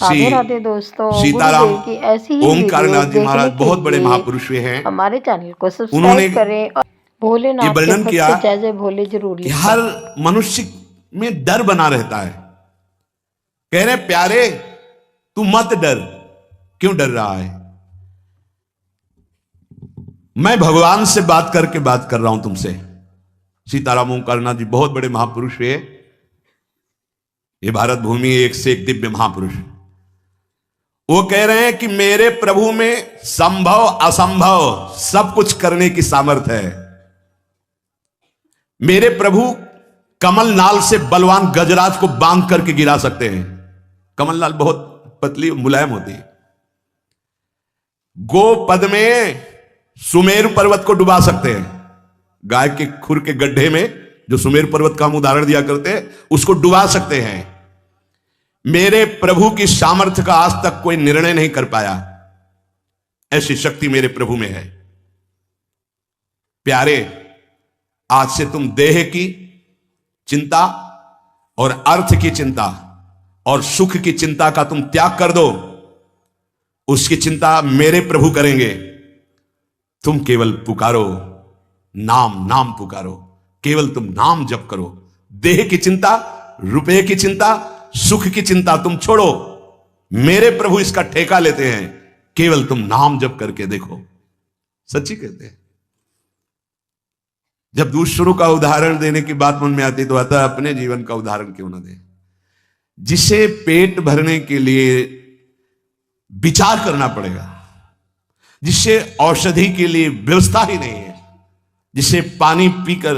राधे राधे दोस्तों, सीताराम गुरुदेव की ऐसी ही ओंकारनाथ वीडियोस जी महाराज देखने बहुत के बड़े लिए महापुरुष हुए हैं। हमारे चैनल को उन्होंने सब्सक्राइब करें और ये भोलेनाथ के वर्णन किया भक्त जय जय भोले जरूर कि हर लिखें। मनुष्य में डर बना रहता है। कह रहे प्यारे तू मत डर, क्यों डर रहा है? मैं भगवान से बात कर रहा हूं तुमसे। सीताराम ओंकारनाथ जी बहुत बड़े महापुरुष हुए। ये भारत भूमि एक से एक दिव्य महापुरुष। वो कह रहे हैं कि मेरे प्रभु में संभव असंभव सब कुछ करने की सामर्थ्य है। मेरे प्रभु कमल नाल से बलवान गजराज को बांध करके गिरा सकते हैं। कमल नाल बहुत पतली मुलायम होती है। गोपद में सुमेरु पर्वत को डुबा सकते हैं। गाय के खुर के गड्ढे में जो सुमेरु पर्वत का हम उदाहरण दिया करते हैं, उसको डुबा सकते हैं। मेरे प्रभु की सामर्थ्य का आज तक कोई निर्णय नहीं कर पाया। ऐसी शक्ति मेरे प्रभु में है। प्यारे, आज से तुम देह की चिंता और अर्थ की चिंता और सुख की चिंता का तुम त्याग कर दो। उसकी चिंता मेरे प्रभु करेंगे। तुम केवल पुकारो, नाम नाम पुकारो। केवल तुम नाम जप करो। देह की चिंता, रुपए की चिंता, सुख की चिंता तुम छोड़ो। मेरे प्रभु इसका ठेका लेते हैं। केवल तुम नाम जप करके देखो। सच्ची कहते हैं। जब दूसरों का उदाहरण देने की बात मन में आती तो आता है अपने जीवन का उदाहरण क्यों ना दे। जिसे पेट भरने के लिए विचार करना पड़ेगा, जिससे औषधि के लिए व्यवस्था ही नहीं है, जिसे पानी पीकर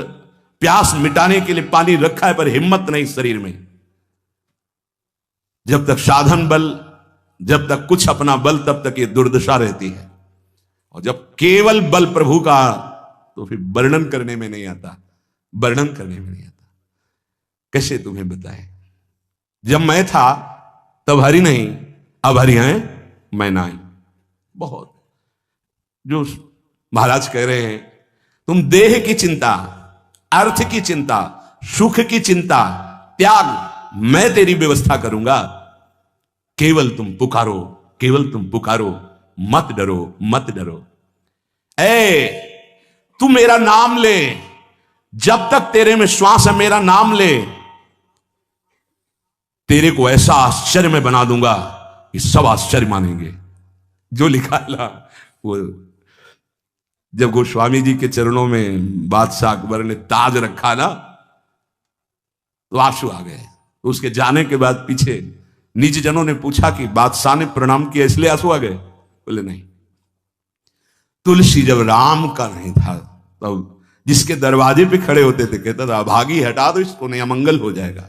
प्यास मिटाने के लिए पानी रखा है पर हिम्मत नहीं शरीर में, जब तक साधन बल, जब तक कुछ अपना बल, तब तक ये दुर्दशा रहती है। और जब केवल बल प्रभु का, तो फिर वर्णन करने में नहीं आता। वर्णन करने में नहीं आता। कैसे तुम्हें बताएं? जब मैं था तब हरि नहीं, अब हरि हैं मैं नहीं। बहुत जो महाराज कह रहे हैं, तुम देह की चिंता, अर्थ की चिंता, सुख की चिंता त्याग, मैं तेरी व्यवस्था करूंगा। केवल तुम पुकारो, केवल तुम पुकारो। मत डरो, मत डरो। तू मेरा नाम ले। जब तक तेरे में श्वास है मेरा नाम ले। तेरे को ऐसा आश्चर्य में बना दूंगा कि सब आश्चर्य मानेंगे। जो लिखा है वो, जब गोस्वामी जी के चरणों में बादशाह अकबर ने ताज रखा ना, तो आंसू आ गए। तो उसके जाने के बाद पीछे निज जनों ने पूछा कि बादशाह ने प्रणाम किया इसलिए आंसू आ गए? बोले नहीं। तुलसी जब राम का नहीं था तब जिसके दरवाजे पे खड़े होते थे कहता था अभागी हटा दो इसको, नहीं अमंगल हो जाएगा।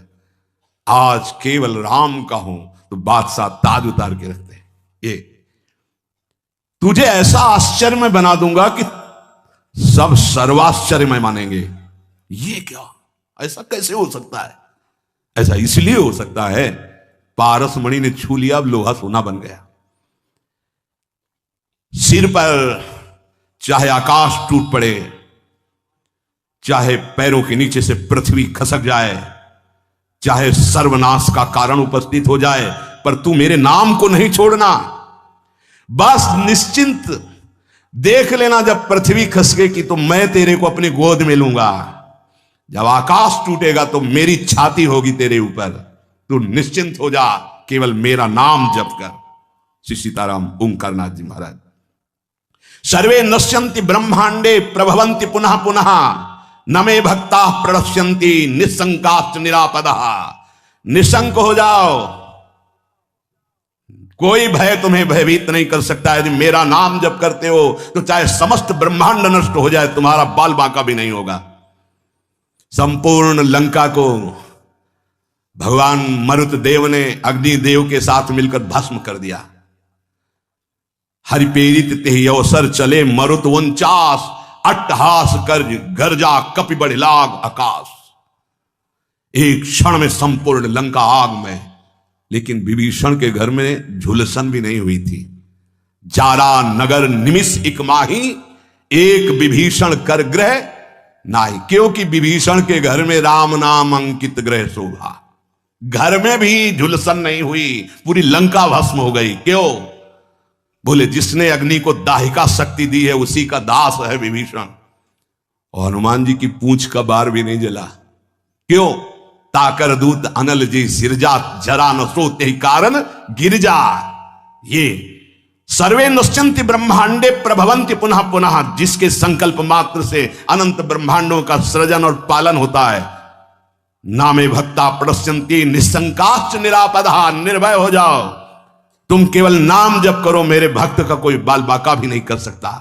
आज केवल राम का हूं तो बादशाह ताज उतार के रखते हैं। ये तुझे ऐसा आश्चर्य में बना दूंगा कि सब सर्वाश्चर्य में मानेंगे। ये क्या, ऐसा कैसे हो सकता है? ऐसा इसलिए हो सकता है पारस मणि ने छू लिया, अब लोहा सोना बन गया। सिर पर चाहे आकाश टूट पड़े, चाहे पैरों के नीचे से पृथ्वी खसक जाए, चाहे सर्वनाश का कारण उपस्थित हो जाए, पर तू मेरे नाम को नहीं छोड़ना। बस निश्चिंत देख लेना, जब पृथ्वी खसकेगी तो मैं तेरे को अपनी गोद में लूंगा। जब आकाश टूटेगा तो मेरी छाती होगी तेरे ऊपर। तू निश्चिंत हो जा, केवल मेरा नाम जप कर। श्री सीताराम ओंकारनाथ जी महाराज। सर्वे नश्यन्ति ब्रह्मांडे प्रभवन्ति पुनः पुनः, न मे भक्ता प्रणश्यन्ति निशंकाश्च निरापदः। निशंक हो जाओ, कोई भय तुम्हें भयभीत नहीं कर सकता। यदि मेरा नाम जप करते हो तो चाहे समस्त ब्रह्मांड नष्ट हो जाए, तुम्हारा बाल बांका भी नहीं होगा। संपूर्ण लंका को भगवान मरुत देव ने अग्नि देव के साथ मिलकर भस्म कर दिया। हरिपेरित तेहि अवसर चले मरुत 49, अट्टहास कर गर्जा कपि बढ़ लाग आकाश। एक क्षण में संपूर्ण लंका आग में। लेकिन विभीषण के घर में झुलसन भी नहीं हुई थी। जारा नगर निमिष इक माही, एक विभीषण कर ग्रह नाही। क्योंकि विभीषण के घर में राम नाम अंकित ग्रह शोभा। घर में भी झुलसन नहीं हुई, पूरी लंका भस्म हो गई। क्यों? बोले जिसने अग्नि को दाहिका शक्ति दी है उसी का दास है विभीषण। और हनुमान जी की पूंछ का बार भी नहीं जला। क्यों? ताकर दूत अनल जी सिरजा, जरा न सोते ही कारण गिरजा। ये सर्वे नश्यन्ति ब्रह्मांडे प्रभवन्ति पुनः पुनः, जिसके संकल्प मात्र से अनंत ब्रह्मांडों का सृजन और पालन होता है। नामे भक्ता प्रणश्यन्ति निशंकाश्च निरापदा। निर्भय हो जाओ, तुम केवल नाम जप करो, मेरे भक्त का कोई बाल बाका भी नहीं कर सकता।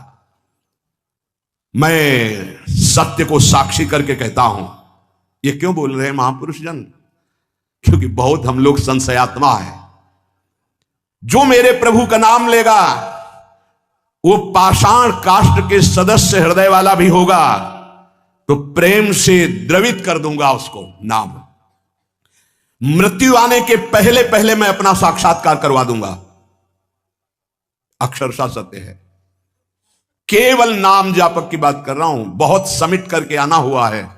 मैं सत्य को साक्षी करके कहता हूं। ये क्यों बोल रहे हैं महापुरुष जन? क्योंकि बहुत हम लोग संशयात्मा है। जो मेरे प्रभु का नाम लेगा वो पाषाण काष्ठ के सदस्य हृदय वाला भी होगा, तो प्रेम से द्रवित कर दूंगा उसको नाम। मृत्यु आने के पहले पहले मैं अपना साक्षात्कार करवा दूंगा। अक्षरशः सत्य है। केवल नाम जापक की बात कर रहा हूं। बहुत समिट करके आना हुआ है।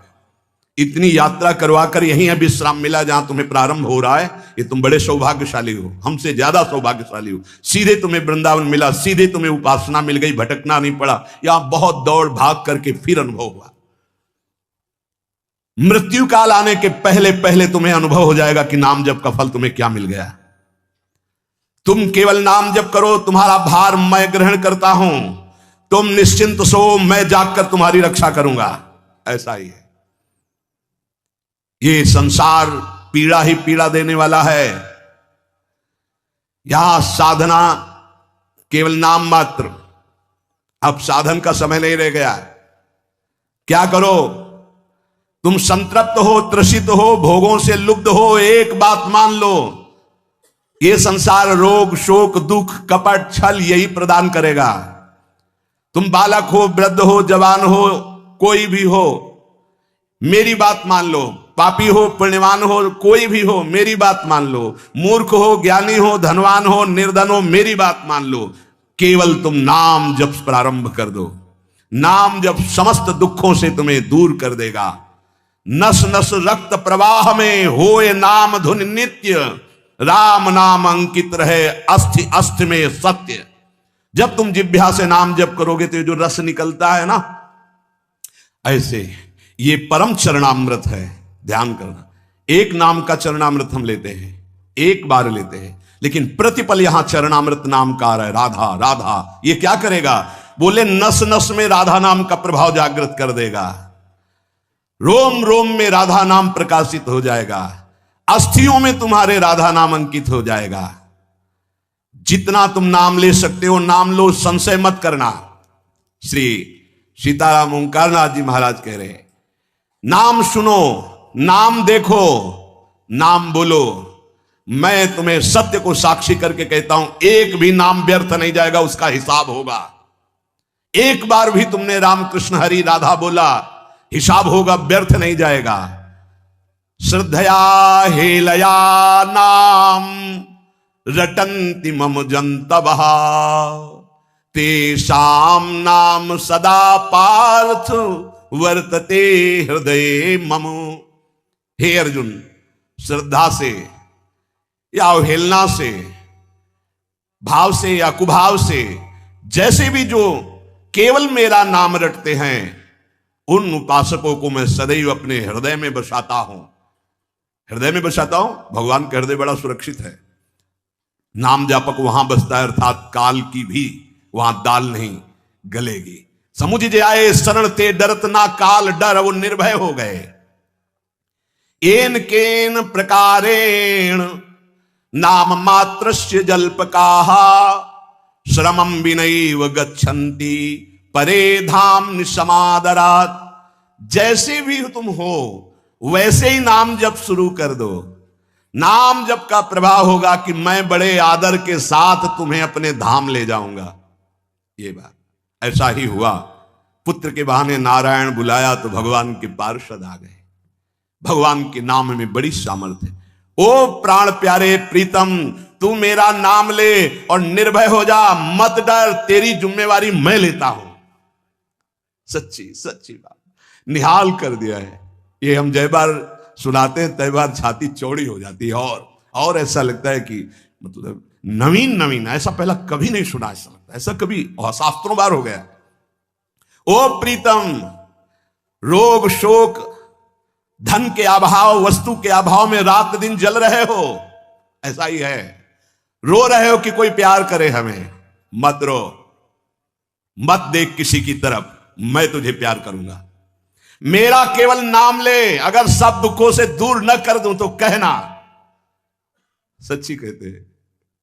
इतनी यात्रा करवाकर यहीं है विश्राम मिला जहां तुम्हें प्रारंभ हो रहा है। ये तुम बड़े सौभाग्यशाली हो, हमसे ज्यादा सौभाग्यशाली हो। सीधे तुम्हें वृंदावन मिला, सीधे तुम्हें उपासना मिल गई, भटकना नहीं पड़ा। यहां बहुत दौड़ भाग करके फिर अनुभव हुआ। मृत्यु काल आने के पहले पहले तुम्हें अनुभव हो जाएगा कि नाम जप का फल तुम्हें क्या मिल गया। तुम केवल नाम जप करो, तुम्हारा भार मैं ग्रहण करता हूं। तुम निश्चिंत सो, मैं जागकर तुम्हारी रक्षा करूंगा। ऐसा ही है। ये संसार पीड़ा ही पीड़ा देने वाला है। यहां साधना केवल नाम मात्र। अब साधन का समय नहीं रह गया। क्या करो? तुम संतृप्त हो, त्रसित हो, भोगों से लुब्ध हो, एक बात मान लो, ये संसार रोग शोक दुख कपट छल यही प्रदान करेगा। तुम बालक हो, वृद्ध हो, जवान हो, कोई भी हो, मेरी बात मान लो। पापी हो, पुण्यवान हो, कोई भी हो, मेरी बात मान लो। मूर्ख हो, ज्ञानी हो, धनवान हो, निर्धन हो, मेरी बात मान लो। केवल तुम नाम जप प्रारंभ कर दो। नाम जप समस्त दुखों से तुम्हें दूर कर देगा। नस नस रक्त प्रवाह में होए नाम धुन नित्य, राम नाम अंकित रहे अस्थि अस्थि में सत्य। जब तुम जिह्वा से नाम जप करोगे तो जो रस निकलता है ना, ऐसे ये परम चरणामृत है। ध्यान करना, एक नाम का चरणामृत हम लेते हैं, एक बार लेते हैं, लेकिन प्रतिपल यहां चरणामृत नाम का आ रहा है। राधा राधा, ये क्या करेगा? बोले नस नस में राधा नाम का प्रभाव जागृत कर देगा। रोम रोम में राधा नाम प्रकाशित हो जाएगा। अस्थियों में तुम्हारे राधा नाम अंकित हो जाएगा। जितना तुम नाम ले सकते हो नाम लो, संशय मत करना। श्री सीताराम ओंकारनाथ जी महाराज कह रहे हैं, नाम सुनो, नाम देखो, नाम बोलो। मैं तुम्हें सत्य को साक्षी करके कहता हूं, एक भी नाम व्यर्थ नहीं जाएगा, उसका हिसाब होगा। एक बार भी तुमने राम कृष्ण हरि राधा बोला, हिसाब होगा, व्यर्थ नहीं जाएगा। श्रद्धया हेलया नाम रटन्ति मम जंतवः, तेषाम नाम सदा पार्थ वर्तते हृदय मम। हे अर्जुन, श्रद्धा से या अवहेलना से, भाव से या कुभाव से, जैसे भी जो केवल मेरा नाम रटते हैं, उन उपासकों को मैं सदैव अपने हृदय में बसाता हूं। हृदय में बसाता हूं। भगवान का हृदय बड़ा सुरक्षित है। नाम जापक वहां बसता है, अर्थात काल की भी वहां दाल नहीं गलेगी। समुझ जाए शरण ते डरत ना काल डर, वो निर्भय हो गए। एन केन प्रकारेण नाम मात्रस्य जल्पकाः, श्रमं विनैव गच्छन्ति परे धाम निसमादरात्। जैसे भी तुम हो वैसे ही नाम जप शुरू कर दो। नाम जप का प्रभाव होगा कि मैं बड़े आदर के साथ तुम्हें अपने धाम ले जाऊंगा। ये बात ऐसा ही हुआ। पुत्र के बहाने नारायण बुलाया तो भगवान के पार्षद आ गए। भगवान के नाम में बड़ी सामर्थ्य है। ओ प्राण प्यारे प्रीतम, तू मेरा नाम ले और निर्भय हो जा, मत डर, तेरी जिम्मेवारी मैं लेता हूं। सच्ची सच्ची बात निहाल कर दिया है। ये हम जय बार सुनाते हैं तय बार छाती चौड़ी हो जाती है, और ऐसा लगता है कि मतलब नवीन नवीन, ऐसा पहला कभी नहीं सुना, ऐसा लगता है ऐसा कभी शास्त्रों बार हो गया। ओ प्रीतम, रोग शोक धन के अभाव वस्तु के अभाव में रात दिन जल रहे हो, ऐसा ही है। रो रहे हो कि कोई प्यार करे हमें, मत रो, मत देख किसी की तरफ, मैं तुझे प्यार करूंगा। मेरा केवल नाम ले, अगर सब दुखों से दूर न कर दूं तो कहना। सच्ची कहते हैं,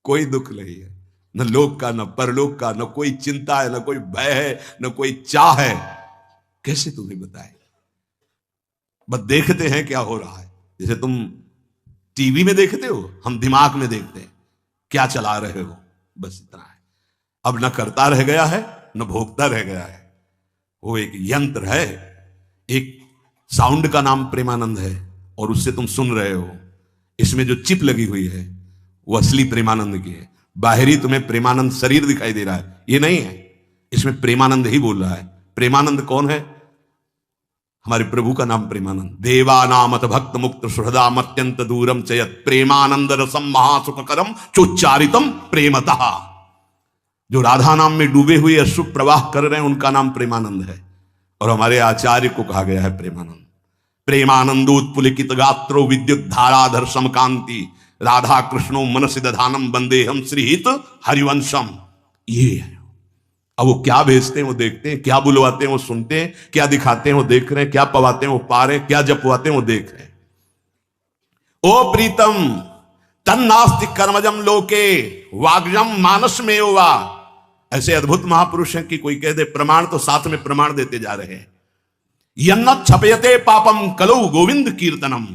कोई दुख नहीं है, न लोक का न परलोक का, न कोई चिंता है, न कोई भय है, न कोई चाह है। कैसे तुम्हें बताए, बस देखते हैं क्या हो रहा है। जैसे तुम टीवी में देखते हो, हम दिमाग में देखते हैं क्या चला रहे हो, बस इतना है। अब न करता रह गया है न भोगता रह गया है, वो एक यंत्र है। एक साउंड का नाम प्रेमानंद है और उससे तुम सुन रहे हो, इसमें जो चिप लगी हुई है वो असली प्रेमानंद की है। बाहरी तुम्हें प्रेमानंद शरीर दिखाई दे रहा है, ये नहीं है, इसमें प्रेमानंद ही बोल रहा है। प्रेमानंद कौन है? हमारे प्रभु का नाम प्रेमानंद। देवानामत भक्त मुक्त सुहृदाम अत्यंत दूरम चयत प्रेमानंद रसम महासुखकरम चोच्चारितम प्रेमतः। जो राधा नाम में डूबे हुए अश्रु प्रवाह कर रहे हैं उनका नाम प्रेमानंद है, और हमारे आचार्य को कहा गया है प्रेमानंद। प्रेमानंदोत्पुलिकित गात्रो विद्युत धाराधर समकांति राधा कृष्णो मनसि दधानम वंदे हम श्रीहित हरिवंशम। ये है। अब वो क्या भेजते हैं वो देखते हैं, क्या बुलवाते हैं वो सुनते हैं, क्या दिखाते हैं वो देख रहे हैं, क्या पवाते हैं वो पा रहे हैं, क्या जपवाते हैं वो देख रहे हैं। ओ प्रीतम, तन्नास्ति कर्मजम लोके वाग्जम मानस में वा। ऐसे अद्भुत महापुरुष हैं कि कोई कह दे प्रमाण तो साथ में प्रमाण देते जा रहे हैं। यन्न छपयते पापम कलौ गोविंद कीर्तनम।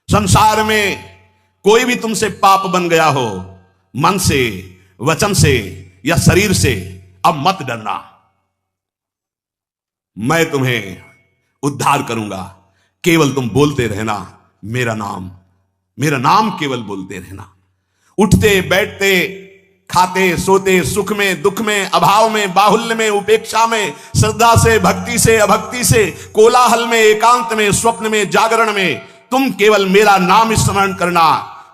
संसार में कोई भी तुमसे पाप बन गया हो, मन से, वचन से या शरीर से, अब मत डरना, मैं तुम्हें उद्धार करूंगा। केवल तुम बोलते रहना मेरा नाम, मेरा नाम केवल बोलते रहना। उठते बैठते, खाते सोते, सुख में दुख में, अभाव में बाहुल्य में, उपेक्षा में, श्रद्धा से भक्ति से अभक्ति से, कोलाहल में एकांत में, स्वप्न में जागरण में, तुम केवल मेरा नाम स्मरण करना।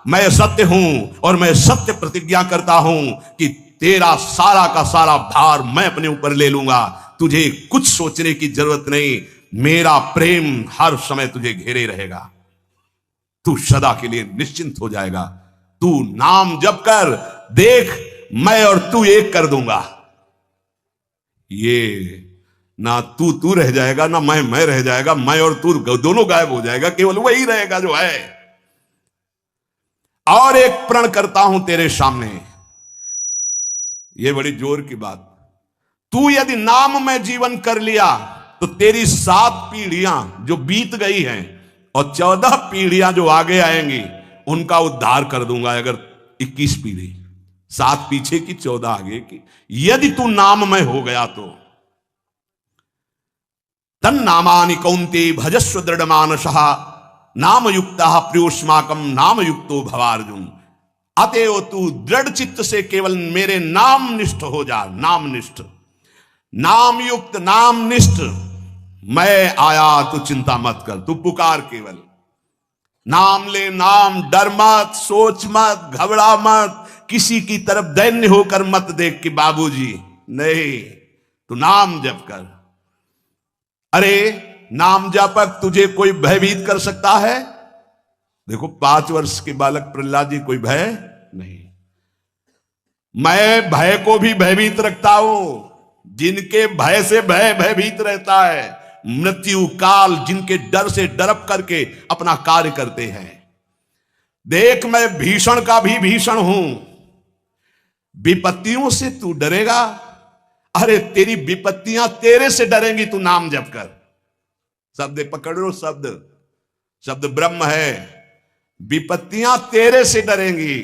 मैं सत्य हूं और मैं सत्य प्रतिज्ञा करता हूं कि तेरा सारा का सारा भार मैं अपने ऊपर ले लूंगा। तुझे कुछ सोचने की जरूरत नहीं, मेरा प्रेम हर समय तुझे घेरे रहेगा। तू सदा के लिए निश्चिंत हो जाएगा। तू नाम जप कर देख, मैं और तू एक कर दूंगा। ये ना तू रह जाएगा ना मैं रह जाएगा, मैं और तू दोनों गायब हो जाएगा, केवल वही रहेगा जो है। और एक प्रण करता हूं तेरे सामने, ये बड़ी जोर की बात। तू यदि नाम में जीवन कर लिया तो तेरी 7 पीढ़ियां जो बीत गई हैं और 14 पीढ़ियां जो आगे आएंगी उनका उद्धार कर दूंगा। अगर 21 पीढ़ी, 7 पीछे की 14 आगे की, यदि तू नाम में हो गया तो। तन नामानि कौन्ते भजस्व दृढ़ मानसः नाम युक्तः प्रियोष्माकम नाम युक्तो भवार्जुन। अतएव तू दृढ़ चित्त से केवल मेरे नाम निष्ठ हो जा। नाम निष्ठ, नाम युक्त, नाम निष्ठ। मैं आया, तू चिंता मत कर, तू पुकार केवल। नाम ले नाम, डर मत, सोच मत, घबरा मत, किसी की तरफ दैन्य होकर मत देख कि बाबूजी, नहीं, तू नाम जप कर। अरे नाम जपक तुझे कोई भयभीत कर सकता है? देखो 5 वर्ष के बालक प्रहलाद जी, कोई भय नहीं। मैं भय को भी भयभीत रखता हूं। जिनके भय से भय भयभीत रहता है, मृत्यु काल जिनके डर से डरप करके अपना कार्य करते हैं। देख मैं भीषण का भी भीषण हूं। विपत्तियों से तू डरेगा? अरे तेरी विपत्तियां तेरे से डरेंगी, तू नाम जप कर। शब्द पकड़ लो, शब्द, शब्द ब्रह्म है। विपत्तियां तेरे से डरेंगी।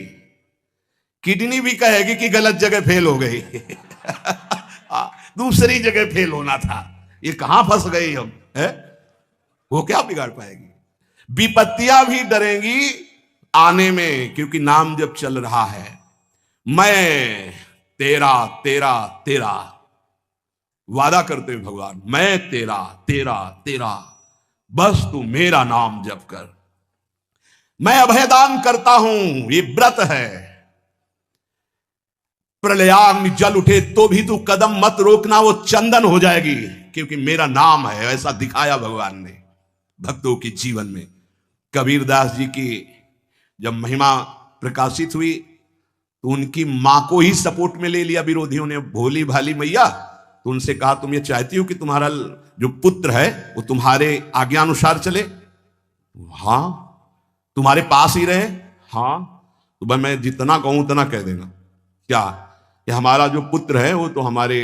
किडनी भी कहेगी कि गलत जगह फेल हो गई दूसरी जगह फेल होना था, ये कहां फंस गई हम, है? वो क्या बिगाड़ पाएगी? विपत्तियां भी डरेंगी आने में, क्योंकि नाम जब चल रहा है। मैं तेरा तेरा तेरा वादा करते हैं भगवान, मैं तेरा तेरा तेरा। बस तू मेरा नाम जप कर। मैं अभयदान करता हूं, ये व्रत है। प्रलयाग्नि जल उठे तो भी तू कदम मत रोकना, वो चंदन हो जाएगी, क्योंकि मेरा नाम है। ऐसा दिखाया भगवान ने भक्तों के जीवन में। कबीरदास जी की जब महिमा प्रकाशित हुई तो उनकी मां को ही सपोर्ट में ले लिया विरोधियों ने। भोली भाली मैया, तो उनसे कहा तुम ये चाहती हो कि तुम्हारा जो पुत्र है वो तुम्हारे आज्ञानुसार चले? हाँ। तुम्हारे पास ही रहे? हाँ। तो भाई मैं जितना कहूं उतना कह देना। क्या ये हमारा जो पुत्र है वो तो हमारे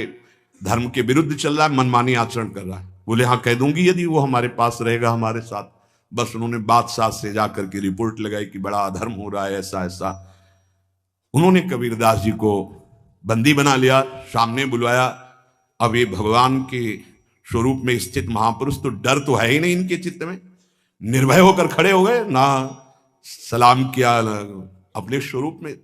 धर्म के विरुद्ध चल रहा है, मनमानी आचरण कर रहा है। बोले हाँ कह दूंगी यदि वो हमारे पास रहेगा हमारे साथ। बस उन्होंने बादशाह से जाकर के रिपोर्ट लगाई कि बड़ा अधर्म हो रहा है, ऐसा ऐसा। उन्होंने कबीरदास जी को बंदी बना लिया, सामने बुलवाया। अब ये भगवान के स्वरूप में स्थित महापुरुष, तो डर तो है ही नहीं इनके चित्त में। निर्भय होकर खड़े हो गए, ना सलाम किया ना अपने स्वरूप में।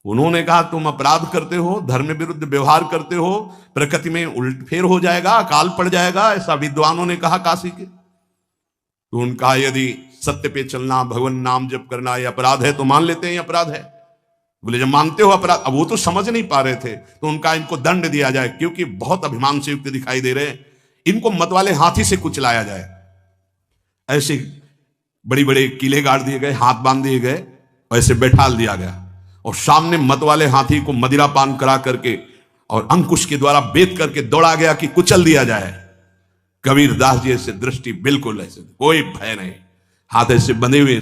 उन्होंने कहा तुम अपराध करते हो, धर्म विरुद्ध व्यवहार करते हो, प्रकृति में उलटफेर हो जाएगा, अकाल पड़ जाएगा, ऐसा विद्वानों ने कहा काशी के। तो उनका यदि सत्य पे चलना, भगवान नाम जप करना ये अपराध है तो मान लेते हैं अपराध है। बोले जब मानते हो अपराध, अब वो तो समझ नहीं पा रहे थे, तो उनका इनको दंड दिया जाए, क्योंकि बहुत अभिमान से युक्त दिखाई दे रहे हैं, इनको मत वाले हाथी से कुचलाया जाए। ऐसे बड़ी बड़े किले गाड़ दिए गए, हाथ बांध दिए गए, ऐसे बैठाल दिया गया, और सामने मत वाले हाथी को मदिरा पान करा करके और अंकुश के द्वारा बेत करके दौड़ा गया कि कुचल दिया जाए। कबीरदास जी ऐसे दृष्टि बिल्कुल ऐसे, कोई भय नहीं, हाथ ऐसे बंधे हुए,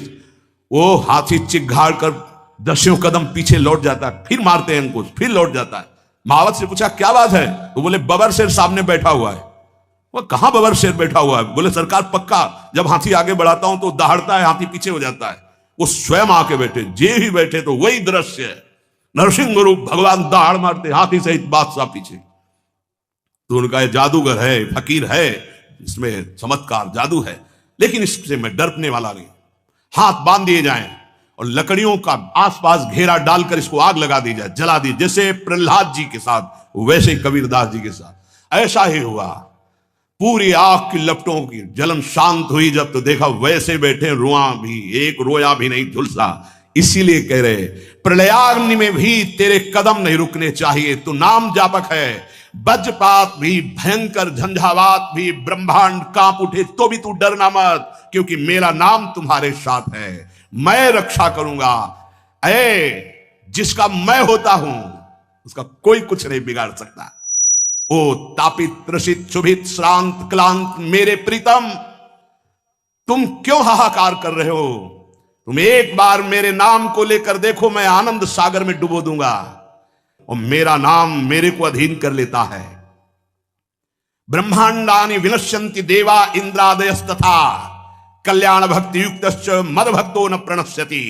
वो हाथी चिघाड़ कर 10 कदम पीछे लौट जाता है, फिर मारते हैं अंकुश, फिर लौट जाता है। महावत से पूछा क्या बात है? तो बोले बबर शेर सामने बैठा हुआ है। वो कहां बबर शेर बैठा हुआ है? बोले सरकार पक्का जब हाथी आगे बढ़ाता हूं तो दहाड़ता है, हाथी पीछे हो जाता है। वो स्वयं आके बैठे, जे ही बैठे तो वही दृश्य है, नरसिंह रूप भगवान दहाड़ मारते, हाथी सहित बादशाह पीछे। तो उनका ये जादूगर है, फकीर है, इसमें चमत्कार जादू है, लेकिन इससे मैं डरने वाला नहीं। हाथ बांध दिए जाएं और लकड़ियों का आसपास घेरा डालकर इसको आग लगा दी जाए, जला दी, जैसे प्रहलाद जी के साथ वैसे कबीरदास जी के साथ ऐसा ही हुआ। पूरी आग की लपटों की जलन शांत हुई जब, तो देखा वैसे बैठे, रुआ भी एक रोया भी नहीं झुलसा। इसीलिए कह रहे प्रलयाग्नि में भी तेरे कदम नहीं रुकने चाहिए, तू नाम जापक है। वज्रपात भी, भयंकर झंझावात भी, ब्रह्मांड कांप उठे तो भी तू डरना मत, क्योंकि मेरा नाम तुम्हारे साथ है, मैं रक्षा करूंगा। जिसका मैं होता हूं उसका कोई कुछ नहीं बिगाड़ सकता। ओ तापित त्रसित शुभित श्रांत क्लांत मेरे प्रीतम, तुम क्यों हाहाकार कर रहे हो? तुम एक बार मेरे नाम को लेकर देखो, मैं आनंद सागर में डुबो दूंगा, और मेरा नाम मेरे को अधीन कर लेता है। ब्रह्मांडानि विनश्यन्ति देवा इंद्रादयस्तथा कल्याण भक्ति युक्तश्च मद भक्तो न प्रणश्यति।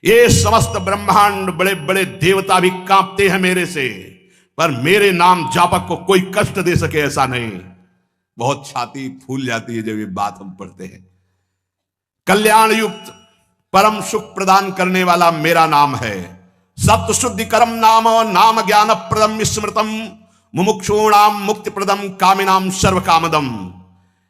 ये समस्त ब्रह्मांड, बड़े बड़े देवता भी कांपते हैं मेरे से, पर मेरे नाम जापक को कोई कष्ट दे सके ऐसा नहीं। बहुत छाती फूल जाती है जब ये बात हम पढ़ते हैं। कल्याण युक्त परम सुख प्रदान करने वाला मेरा नाम है। सत्य शुद्धि करम नाम, नाम ज्ञान प्रदम स्मृतम, मुमुक्षूणाम मुक्ति प्रदम, कामिनाम सर्व कामदम।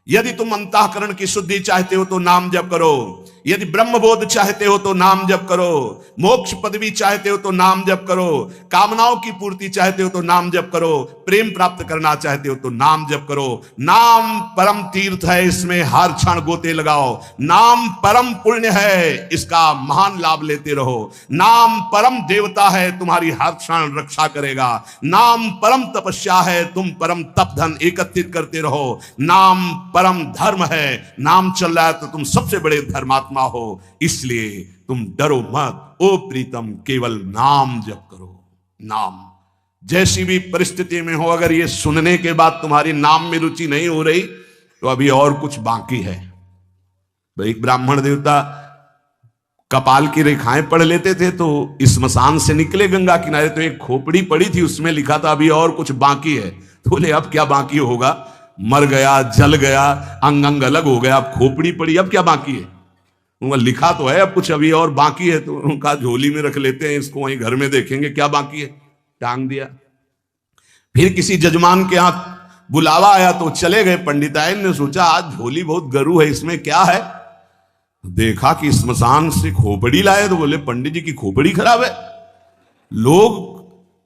यदि तुम अंतःकरण की शुद्धि चाहते हो तो नाम जप करो, यदि ब्रह्मबोध चाहते हो तो नाम जप करो, मोक्ष पदवी चाहते हो तो नाम जप करो, कामनाओं की पूर्ति चाहते हो तो नाम जप करो, प्रेम प्राप्त करना चाहते हो तो नाम जप करो। नाम परम तीर्थ है, इसमें हर क्षण गोते लगाओ। नाम परम पुण्य है, इसका महान लाभ लेते रहो। नाम परम देवता है, तुम्हारी हर क्षण रक्षा करेगा। नाम परम तपस्या है, तुम परम तप धन एकत्रित करते रहो। नाम परम धर्म है, नाम चल रहा है तो तुम सबसे बड़े धर्मात्मा हो, इसलिए तुम डरो मत। ओ प्रीतम, केवल नाम जप करो। नाम जैसी भी परिस्थिति में हो, अगर ये सुनने के बाद तुम्हारी नाम में रुचि नहीं हो रही तो अभी और कुछ बाकी है। एक ब्राह्मण देवता कपाल की रेखाएं पढ़ लेते थे, तो स्मशान से निकले गंगा किनारे, तो एक खोपड़ी पड़ी थी, उसमें लिखा था अभी और कुछ बाकी है। तो बोले अब क्या बाकी होगा? मर गया, जल गया, अंग अंग अलग हो गया, अब खोपड़ी पड़ी, अब क्या बाकी है? उनका लिखा तो है अब कुछ अभी और बाकी है, तो उनका झोली में रख लेते हैं, इसको वहीं घर में देखेंगे क्या बाकी है, टांग दिया। फिर किसी जजमान के यहाँ बुलावा आया तो चले गए। पंडिताइन ने सोचा आज झोली बहुत गरू है, इसमें क्या है। देखा कि स्मशान से खोपड़ी लाए, तो बोले पंडित जी की खोपड़ी खराब है। लोग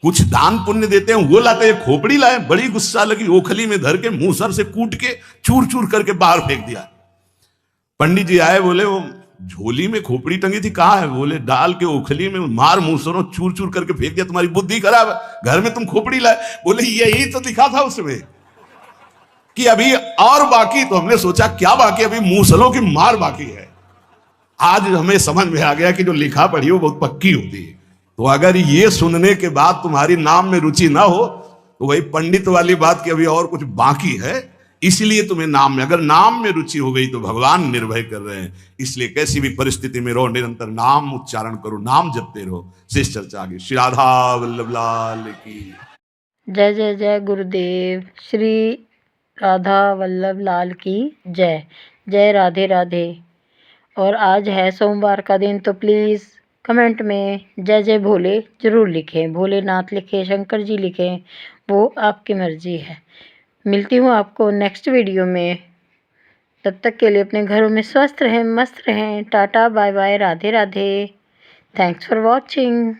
कुछ दान पुण्य देते हैं, वो लाते हैं, खोपड़ी लाए। बड़ी गुस्सा लगी, ओखली में धर के मूसर से कूट के चूर चूर करके बाहर फेंक दिया। पंडित जी आए, बोले वो झोली में खोपड़ी टंगी थी, कहाँ है। बोले डाल के ओखली में मार मूसरों चूर चूर करके फेंक दिया, तुम्हारी बुद्धि खराब है, घर में तुम खोपड़ी लाए। बोले यही तो लिखा था उसमें कि अभी और बाकी। तो हमने सोचा क्या बाकी, अभी मूसलों की मार बाकी है। आज हमें समझ में आ गया कि जो लिखा पढ़ी वो बहुत पक्की होती है। तो अगर ये सुनने के बाद तुम्हारी नाम में रुचि ना हो, तो वही पंडित वाली बात कि अभी और कुछ बाकी है, इसलिए तुम्हें नाम में, अगर नाम में रुचि हो गई तो भगवान निर्भय कर रहे हैं। इसलिए कैसी भी परिस्थिति में रहो, निरंतर नाम उच्चारण करो, नाम जपते रहो। शेष चर्चा आगे। श्री राधा वल्लभ लाल की जय जय जय गुरुदेव। श्री राधा वल्लभ लाल की जय। जय राधे राधे। और आज है सोमवार का दिन, तो प्लीज़ कमेंट में जय जय भोले ज़रूर लिखें। भोलेनाथ लिखें, शंकर जी लिखें, वो आपकी मर्जी है। मिलती हूँ आपको नेक्स्ट वीडियो में। तब तक के लिए अपने घरों में स्वस्थ रहें, मस्त रहें। Tata bye bye, Radhe Radhe. Thanks for watching.